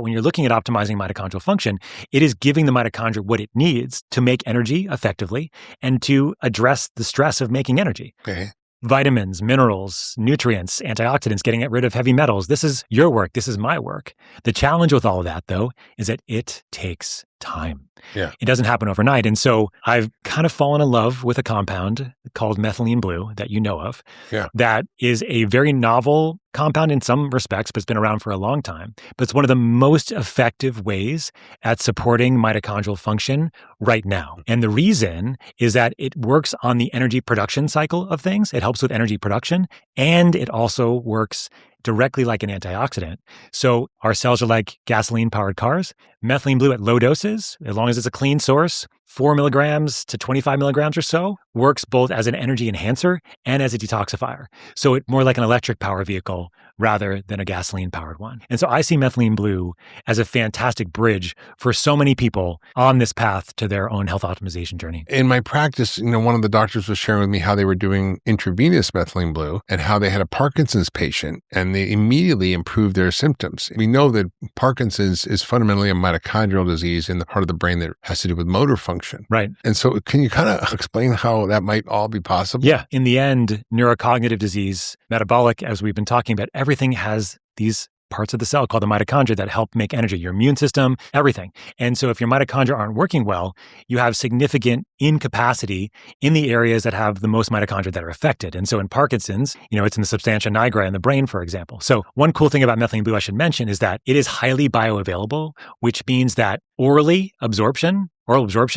When you're looking at optimizing mitochondrial function, it is giving the mitochondria what it needs to make energy effectively and to address the stress of making energy. Okay. Vitamins, minerals, nutrients, antioxidants, getting rid of heavy metals. This is your work. This is my work. The challenge with all of that, though, is that it takes time. Yeah. It doesn't happen overnight. And so I've kind of fallen in love with a compound called Methylene Blue that you know of. Yeah. That is a very novel compound in some respects, but it's been around for a long time. But it's one of the most effective ways at supporting mitochondrial function right now. And the reason is that it works on the energy production cycle of things. It helps with energy production, and it also works directly like an antioxidant. So our cells are like gasoline-powered cars. Methylene Blue at low doses, as long as it's a clean source, 4 milligrams to 25 milligrams or so, works both as an energy enhancer and as a detoxifier. So it's more like an electric power vehicle rather than a gasoline-powered one. And so I see Methylene Blue as a fantastic bridge for so many people on this path to their own health optimization journey. In my practice, one of the doctors was sharing with me how they were doing intravenous Methylene Blue and how they had a Parkinson's patient and they immediately improved their symptoms. We know that Parkinson's is fundamentally a mitochondrial disease in the part of the brain that has to do with motor function. Right. And so can you kind of explain how that might all be possible? Yeah. In the end, neurocognitive disease, metabolic, as we've been talking about, everything has these parts of the cell called the mitochondria that help make energy, your immune system, everything. And so if your mitochondria aren't working well, you have significant incapacity in the areas that have the most mitochondria that are affected. And so in Parkinson's, it's in the substantia nigra in the brain, for example. So one cool thing about Methylene Blue I should mention is that it is highly bioavailable, which means that oral absorption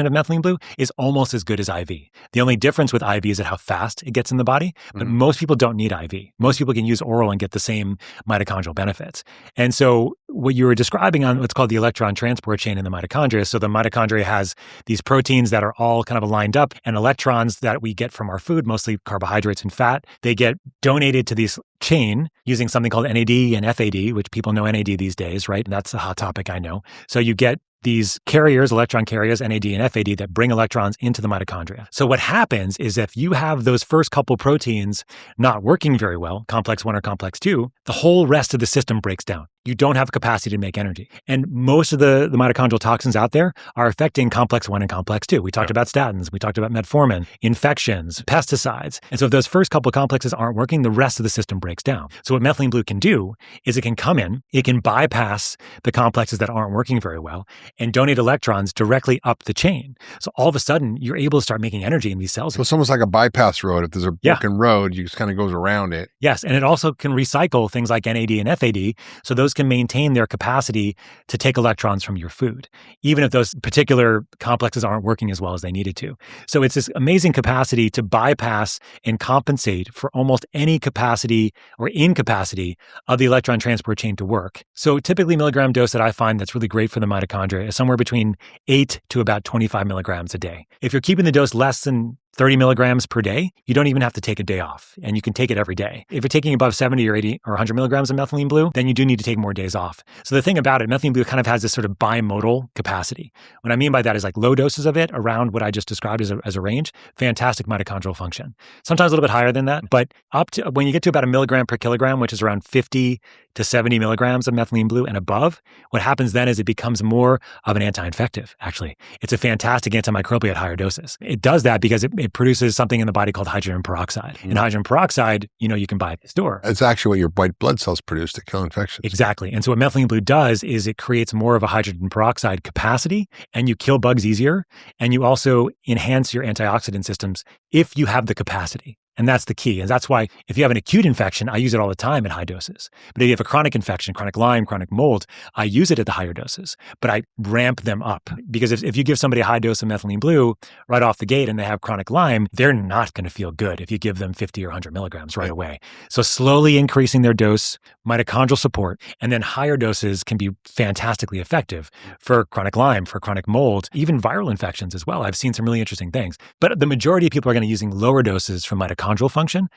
of Methylene Blue is almost as good as IV. The only difference with IV is at how fast it gets in the body, but most people don't need IV. Most people can use oral and get the same mitochondrial benefits. And so what you were describing on what's called the electron transport chain in the mitochondria, so the mitochondria has these proteins that are all kind of aligned up, and electrons that we get from our food, mostly carbohydrates and fat, they get donated to this chain using something called NAD and FAD, which people know NAD these days, right? And that's a hot topic, I know. So you get these carriers, electron carriers, NAD and FAD, that bring electrons into the mitochondria. So what happens is if you have those first couple proteins not working very well, complex 1 or complex 2, the whole rest of the system breaks down. You don't have capacity to make energy. And most of the mitochondrial toxins out there are affecting complex 1 and complex 2. We talked about statins, we talked about metformin, infections, pesticides. And so if those first couple of complexes aren't working, the rest of the system breaks down. So what Methylene Blue can do is it can come in, it can bypass the complexes that aren't working very well and donate electrons directly up the chain. So all of a sudden, you're able to start making energy in these cells. So it's almost like a bypass road. If there's a broken road, you just kind of goes around it. Yes, and it also can recycle things like NAD and FAD. So those can maintain their capacity to take electrons from your food, even if those particular complexes aren't working as well as they needed to. So it's this amazing capacity to bypass and compensate for almost any capacity or incapacity of the electron transport chain to work. So typically milligram dose that I find that's really great for the mitochondria is somewhere between 8 to about 25 milligrams a day. If you're keeping the dose less than 30 milligrams per day, you don't even have to take a day off, and you can take it every day. If you're taking above 70 or 80 or 100 milligrams of Methylene Blue, then you do need to take more days off. So the thing about it, Methylene Blue kind of has this sort of bimodal capacity. What I mean by that is like low doses of it around what I just described as a range, fantastic mitochondrial function. Sometimes a little bit higher than that, but up to when you get to about a milligram per kilogram, which is around 50 to 70 milligrams of Methylene Blue and above, what happens then is it becomes more of an anti-infective, actually. It's a fantastic antimicrobial at higher doses. It does that because it produces something in the body called hydrogen peroxide. And hydrogen peroxide, you can buy at the store. It's actually what your white blood cells produce to kill infections. Exactly. And so what Methylene Blue does is it creates more of a hydrogen peroxide capacity, and you kill bugs easier, and you also enhance your antioxidant systems if you have the capacity. And that's the key. And that's why if you have an acute infection, I use it all the time at high doses. But if you have a chronic infection, chronic Lyme, chronic mold, I use it at the higher doses, but I ramp them up. Because if you give somebody a high dose of Methylene Blue right off the gate and they have chronic Lyme, they're not going to feel good if you give them 50 or 100 milligrams right away. So slowly increasing their dose, mitochondrial support, and then higher doses can be fantastically effective for chronic Lyme, for chronic mold, even viral infections as well. I've seen some really interesting things. But the majority of people are going to be using lower doses for mitochondrial function